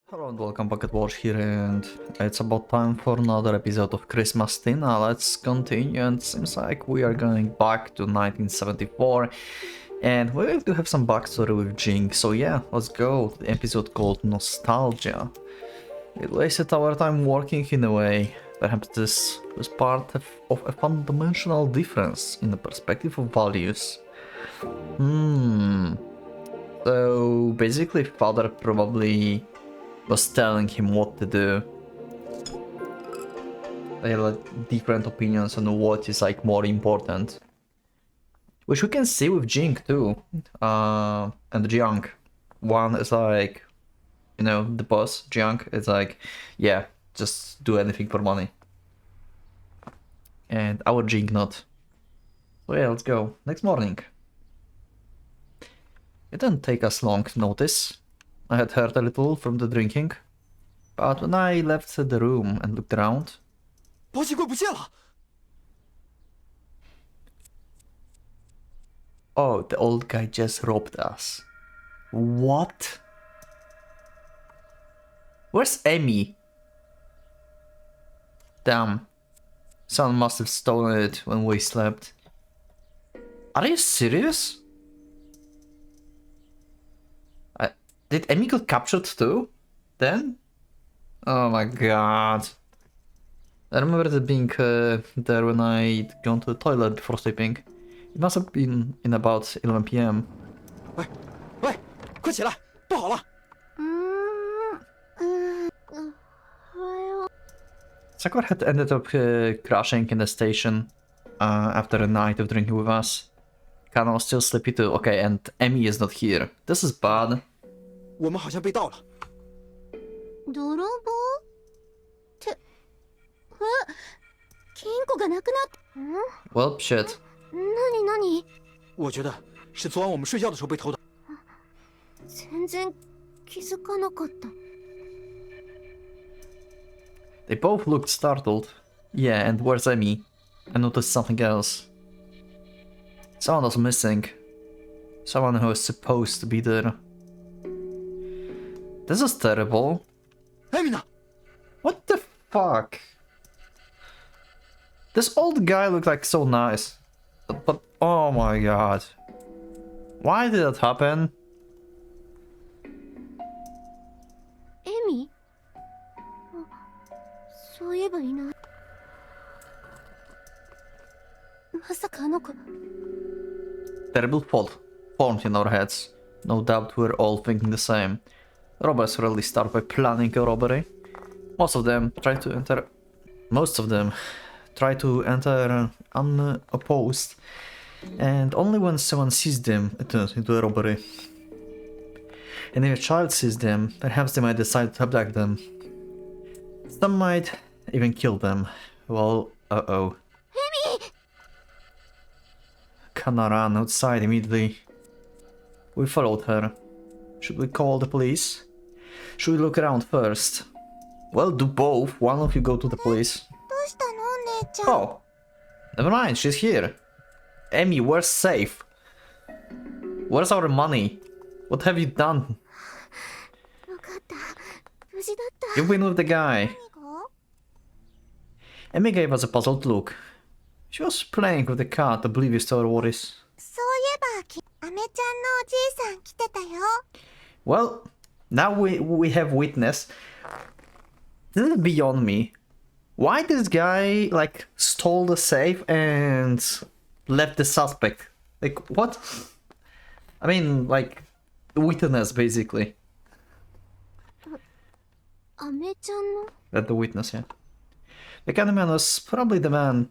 Hello and welcome, PocketWatch here, and it's about time for another episode of Christmas Tea. Now let's continue, and it seems like we are going back to 1974, and we have to have some backstory with Jing. So yeah, let's go. The episode called Nostalgia. It wasted our time working in a way. Perhaps this was part of a fundamental difference in the perspective of values. So basically, father probably was telling him what to do. They have like different opinions on what is like more important, which we can see with Jing too, and Jiang. One is like, you know, the boss. Jiang is like, yeah, just do anything for money, and our Jing not. So yeah, let's go. Next morning. It didn't take us long to notice. I had heard a little from the drinking, but when I left the room and looked around... Oh, the old guy just robbed us. What? Where's Emmy? Damn. Someone must have stolen it when we slept. Are you serious? Did Emmy get captured too? Then? Oh my god. I remember it being there when I'd gone to the toilet before sleeping. It must have been in about 11 PM. Sakura had ended up crashing in the station after a night of drinking with us. Kana was still sleepy too. Okay, and Emmy is not here. This is bad. 我们好像被盗了。泥棒って金庫がなくなっ Well, shit. 何我觉得是昨晚我们睡觉的时候被偷的。全然気づかなかった。 They both looked startled. Yeah, and where's Emmy? I noticed something else. Someone was missing. Someone who was supposed to be there. This is terrible. 艾米呢？ What the fuck? This old guy looked like so nice. But oh my god. Why did that happen? エミ？そういえばいない。まさかあの子。 Terrible thought formed in our heads. No doubt we're all thinking the same. Robbers rarely start by planning a robbery. Most of them try to enter unopposed, and only when someone sees them it turns into a robbery. And if a child sees them, perhaps they might decide to abduct them. Some might even kill them. Well, uh-oh. Kana ran outside immediately. We followed her. Should we call the police? Should we look around first? Well, do both. One of you go to the police. どうしたのお姉ちゃん。 Oh, never mind, she's here. Emmy, we're safe. Where's our money? What have you done? よかった。無事だった。 You've been with the guy. 何が？ Emmy gave us a puzzled look. She was playing with the cat, oblivious to our worries. そういえば、アメちゃんのおじいさん来てたよ。 Well, now we have witness. This is beyond me. Why this guy like stole the safe and left the suspect? Like what? I mean, like witness basically. アメちゃんの？ That the witness, yeah. The gunman was probably the man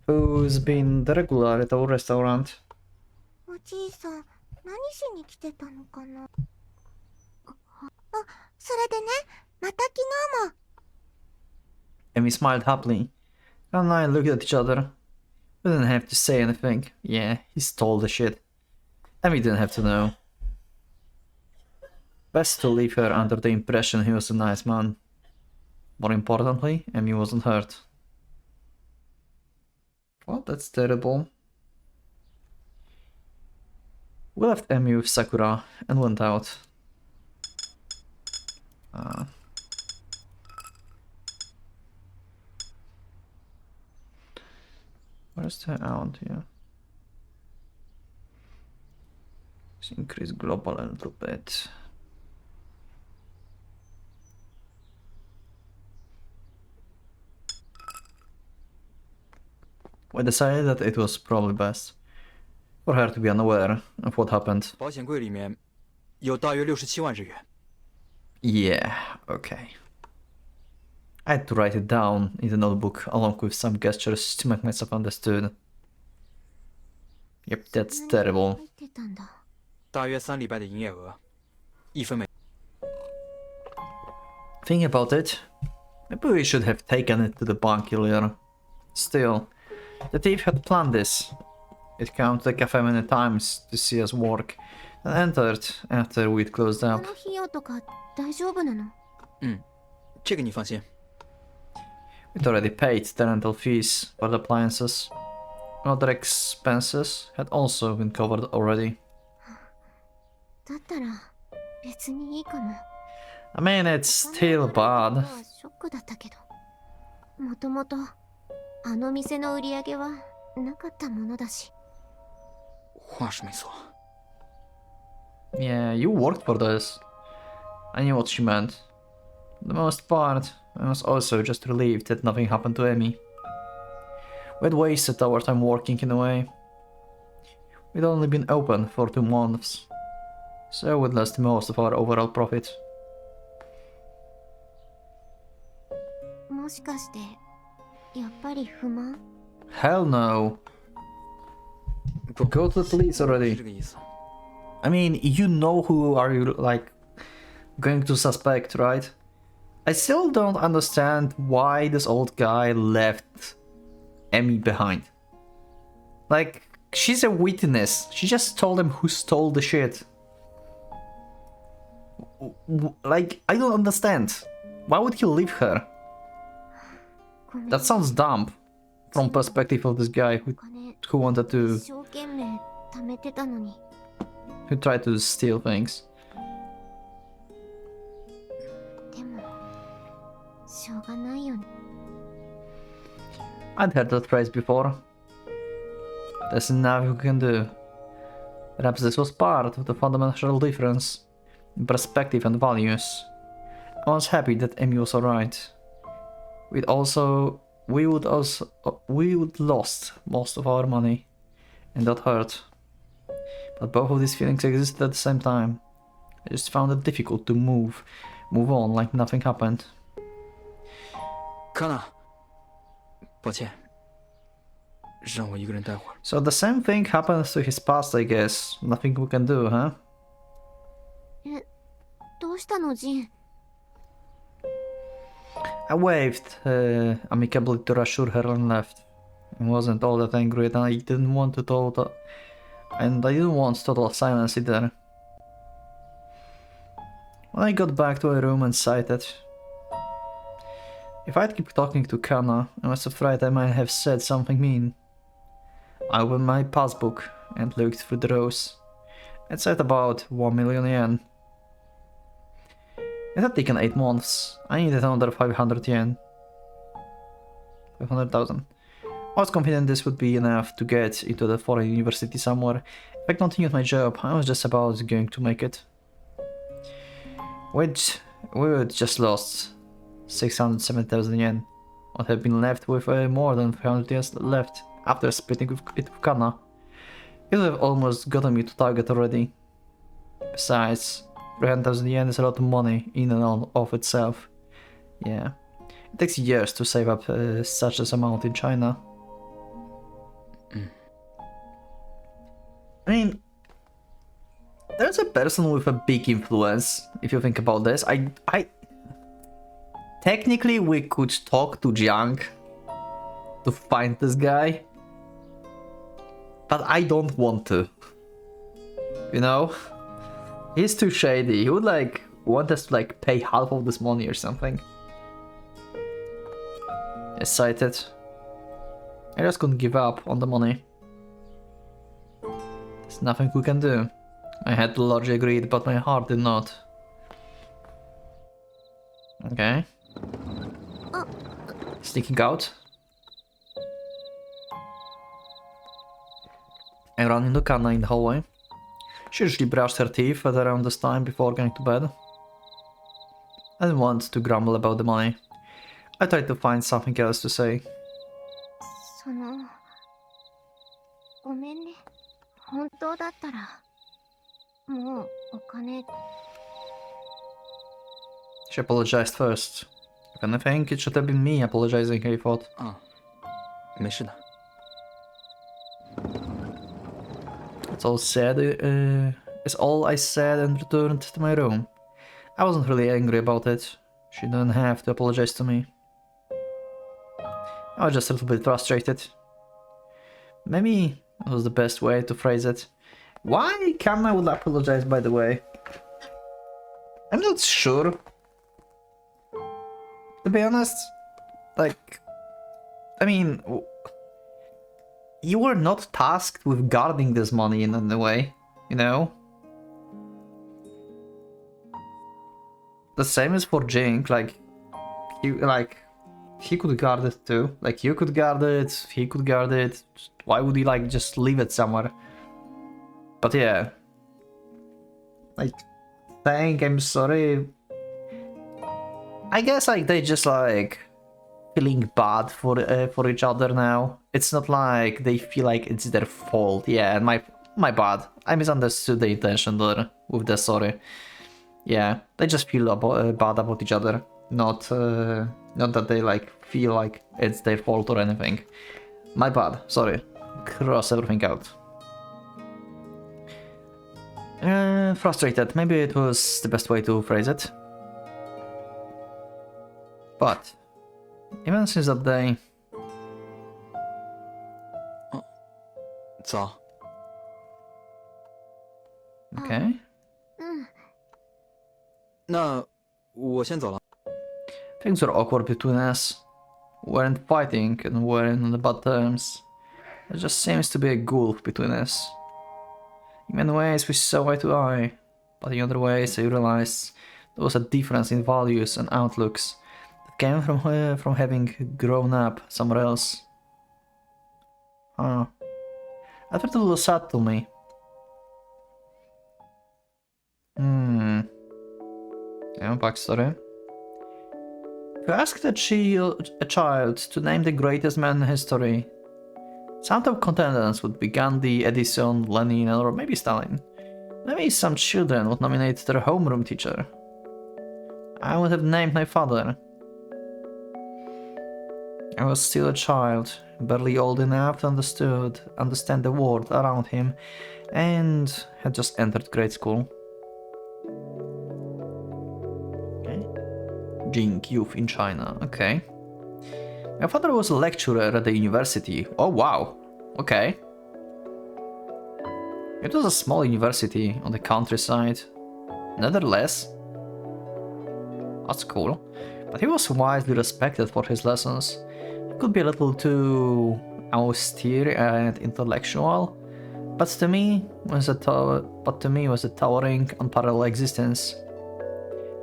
who's been the regular at our restaurant. おじいさん、何しに来てたのかな。それでね、また昨日も。 And we smiled happily. And I looked at each other. We didn't have to say anything. Yeah, he stole the shit. And we didn't have to know. Best to leave her under the impression he was a nice man. More importantly, Emmy wasn't hurt. Well, that's terrible. We left Emmy with Sakura and went out. Where's the out here? Let's increase global a little bit. We decided that it was probably best for her to be unaware of what happened. 保险柜里面有大约67万日元。 Yeah, okay. I had to write it down in the notebook along with some gestures to make myself understood. Yep, that's terrible. 入ってたんだ。大约3礼拜的营业额，1分没。 Think about it. Maybe we should have taken it to the bank earlier. Still, the thief had planned this. It came to the cafe many times to see us work, and entered after we'd closed こ up. の費用とか大丈夫なの？这个你放心。 We'd already paid the rental fees for the appliances. Other expenses had also been covered already. だったら別にいいかも。 I mean, it's still お金が bad. 悪いことはショックだったけど、もともとあの店の売り上げはなかったものだし。话是没错。 Yeah, you worked for this. I knew what she meant. For the most part, I was also just relieved that nothing happened to Amy. We'd wasted our time working in a way. We'd only been open for 2 months, so we'd lost most of our overall profit. もしかしてやっぱり不満？ Hell no. Go to the police 是 already. 这个意思。 I mean, you know who are you, like, going to suspect, right? I still don't understand why this old guy left Emmy behind. Like, she's a witness. She just told him who stole the shit. Like, I don't understand. Why would he leave her? ごめん。 That sounds dumb from perspective of this guy お金 who wanted to, 一生懸命貯めてたのに。 who tried to steal things. でもしょうがないよね。 I'd heard that phrase before. There's nothing we can do. Perhaps this was part of the fundamental difference in perspective and values. I was happy that Amy was alright. We would lost most of our money, and that hurt. But both of these feelings existed at the same time. I just found it difficult to move on like nothing happened. 康纳，抱歉，让我一个人待会儿。 So the same thing happens to his past, I guess. Nothing we can do, huh? どうしたのジン？ I waved amicably to reassure her and left. I wasn't all that angry, and I didn't want total silence either. When I got back to my room and sighed, if I'd keep talking to Kana, I was afraid I might have said something mean. I opened my passbook and looked through the rows. It said about 1 million yen. It had taken 8 months. I needed another 500 yen. 500,000. I was confident this would be enough to get into the foreign university somewhere. If I continued my job, I was just about going to make it. We had just lost 607,000 yen. What had been left with more than 300 years left after splitting it with Kana. It would have almost gotten me to target already. Besides, 300,000 yen is a lot of money in and of itself. Yeah, it takes years to save up such an amount in China. I mean, there's a person with a big influence, if you think about this. Technically, we could talk to Jiang to find this guy, but I don't want to. You know? He's too shady. He would want us to pay half of this money or something. Excited. I just couldn't give up on the money. There's nothing we can do. My head largely agreed, but my heart did not. Okay. Sneaking out. I ran into Kanna in the hallway. She usually brushed her teeth at around this time before going to bed. I didn't want to grumble about the money. I tried to find something else to say. ごめんね。本当だったら、もうお金。 She apologized first. If anything, it should have been me apologizing, I thought. 没事的。 It's all said, is all I said and returned to my room. I wasn't really angry about it. She didn't have to apologize to me. I was just a little bit frustrated. Maybe that was the best way to phrase it. Why Kanna would apologize, by the way? I'm not sure. To be honest, like, I mean, you were not tasked with guarding this money in any way, you know? The same is for Jink, like, he could guard it too. Like, you could guard it, he could guard it. Why would he, like, just leave it somewhere? But yeah. Like, saying I'm sorry. I guess, like, they just, like, feeling bad for each other now. It's not like they feel like it's their fault. Yeah, my bad. I misunderstood the intention there with the sorry. Yeah, they just feel bad about each other. Not that they like feel like it's their fault or anything. My bad. Sorry. Cross everything out. Frustrated. Maybe it was the best way to phrase it. But even since that day. 走。 Okay. 那我先走了。 Things were awkward between us. We weren't fighting and weren't on the bad terms. There just seems to be a gulf between us. In many ways we saw eye to eye, but in other ways I realized there was a difference in values and outlooks that came from having grown up somewhere else. Huh. I felt a little sad to me. Yeah, backstory. If you asked a child to name the greatest man in history, some top contenders would be Gandhi, Edison, Lenin, or maybe Stalin. Maybe some children would nominate their homeroom teacher. I would have named my father. I was still a child, barely old enough to understand the world around him, and had just entered grade school. Jing youth in China, okay. My father was a lecturer at the university. Oh wow, okay. It was a small university on the countryside. Nevertheless, that's cool. But he was widely respected for his lessons. He could be a little too austere and intellectual, but to me was a towering, unparalleled existence.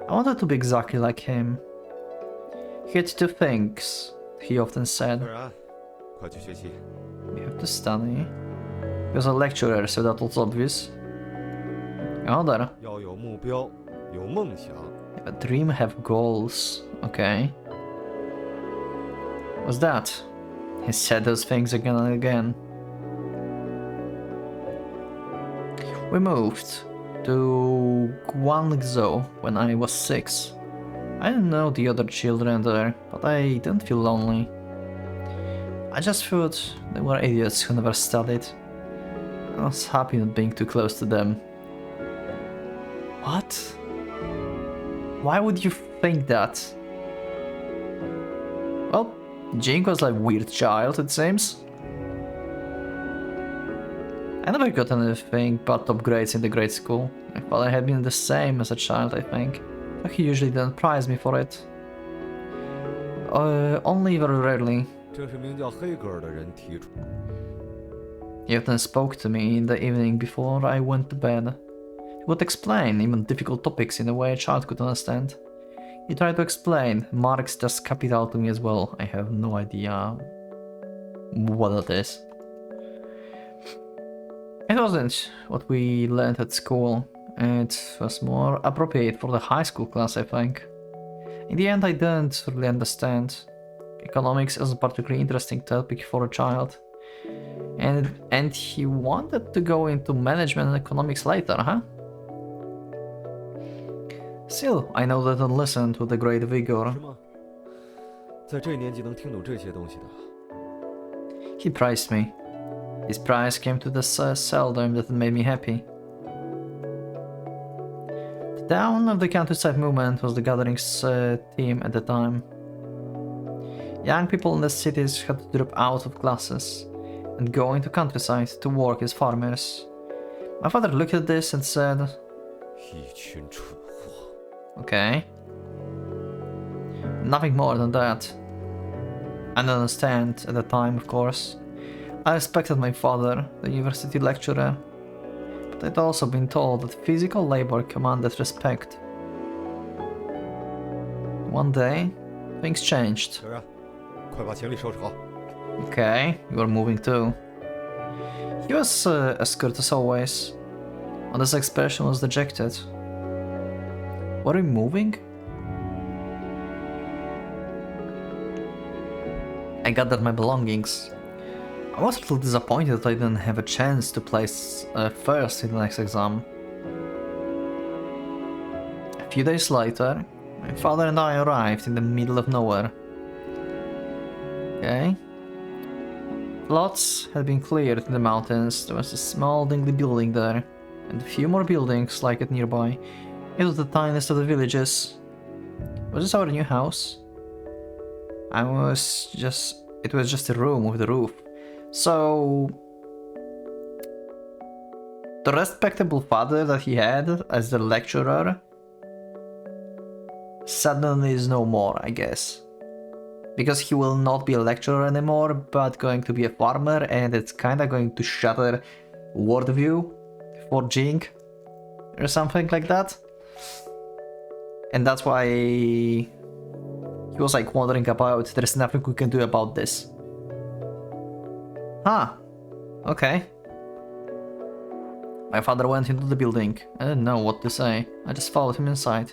I wanted to be exactly like him. He had two things, he often said. You have to study. He was a lecturer, so that was obvious. Other. Have a dream, have goals. Okay. What's that? He said those things again and again. We moved to Guangzhou when I was 6. I didn't know the other children there, but I didn't feel lonely. I just thought they were idiots who never studied. I was happy not being too close to them. What? Why would you think that? Well, Jing was like a weird child, it seems. I never got anything but top grades in the grade school. My father had been the same as a child, I think, but he usually didn't prize me for it. Only very rarely. He often spoke to me in the evening before I went to bed. He would explain even difficult topics in a way a child could understand. He tried to explain Marx das Kapital to me as well. I have no idea what that is. It wasn't what we learned at school. It was more appropriate for the high school class, I think. In the end, I didn't really understand. Economics is a particularly interesting topic for a child. And he wanted to go into management and economics later, huh? Still, I know that I listened with a great vigor. 是吗？在这年纪能听懂这些东西的， He praised me. His praise came to the seldom that it made me happy. The Down of the Countryside movement was the gathering's theme at the time. Young people in the cities had to drop out of classes and go into countryside to work as farmers. My father looked at this and said, 一群蠢货。 okay. Nothing more than that. I didn't understand at the time, of course. I respected my father, the university lecturer, but I'd also been told that physical labor commanded respect. One day, things changed. 小然，快把行李收拾好。 Okay, you're moving too. He was as good as always, and his expression was dejected. Were we moving? I gathered my belongings. I was a little disappointed that I didn't have a chance to place first in the next exam. A few days later, my father and I arrived in the middle of nowhere. Okay. Lots had been cleared in the mountains. There was a small dingy building there, and a few more buildings like it nearby. It was the tiniest of the villages. Was this our new house? It was just a room with a roof. So, the respectable father that he had as the lecturer suddenly is no more, I guess. Because he will not be a lecturer anymore, but going to be a farmer, and it's kinda going to shatter worldview for Jing or something like that. And that's why he was like wondering about, there's nothing we can do about this. Ah, okay. My father went into the building. I didn't know what to say. I just followed him inside.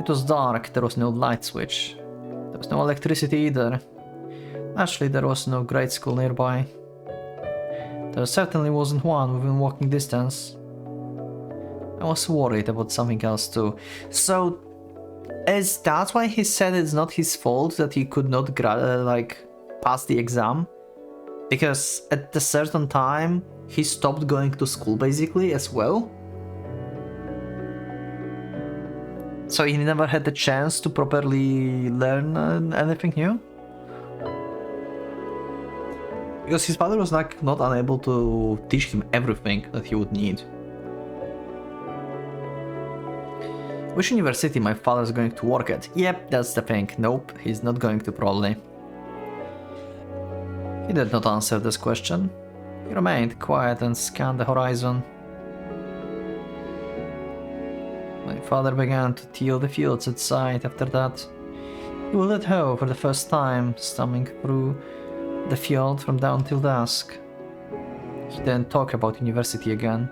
It was dark, there was no light switch. There was no electricity either. Actually, there was no grade school nearby. There certainly wasn't one within walking distance. I was worried about something else too. So, is that why he said it's not his fault that he could not pass the exam? Because at a certain time, he stopped going to school basically as well? So he never had the chance to properly learn anything new? Because his father was not unable to teach him everything that he would need. Which university my father is going to work at? Yep, that's the thing. Nope, he's not going to probably. He did not answer this question. He remained quiet and scanned the horizon. My father began to till the fields outside after that. He would let hoe for the first time, stumbling through the field from dawn till dusk. He didn't talk about university again.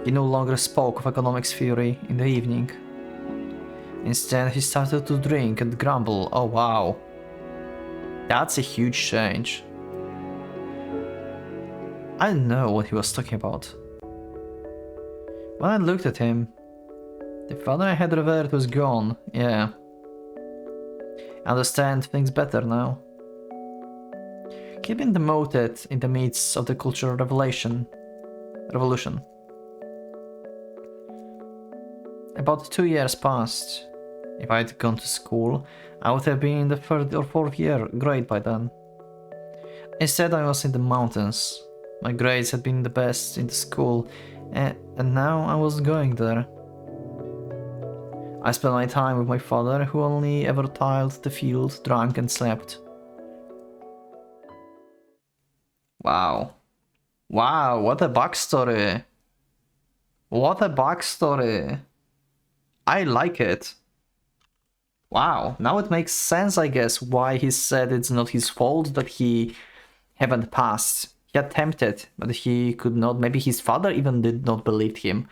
He no longer spoke of economics theory in the evening. Instead, he started to drink and grumble. Oh wow. That's a huge change. I didn't know what he was talking about. When I looked at him, the father I had revered was gone, yeah. I understand things better now. He'd been demoted in the midst of the cultural revolution. About 2 years passed. If I'd gone to school, I would have been in the 3rd or 4th year grade by then. Instead, I was in the mountains. My grades had been the best in the school, and now I was going there. I spent my time with my father, who only ever tilled the field, drank and slept. Wow. Wow, what a backstory. What a backstory. I like it. Wow, now it makes sense, I guess, why he said it's not his fault that he haven't passed he attempted, but he could not. Maybe his father even did not believe him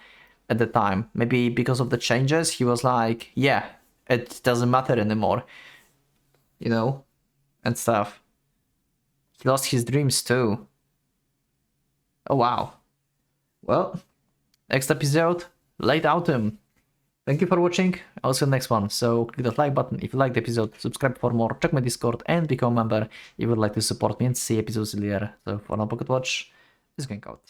at the time. Maybe because of the changes, he was like, yeah, it doesn't matter anymore, you know, and stuff. He lost his dreams too. Oh wow. Well, next episode, late autumn. Thank you for watching. I'll see you next one. So click that like button if you liked the episode, subscribe for more, check my Discord, and become a member if you would like to support me and see episodes earlier. So for now, Pocket Watch is going out.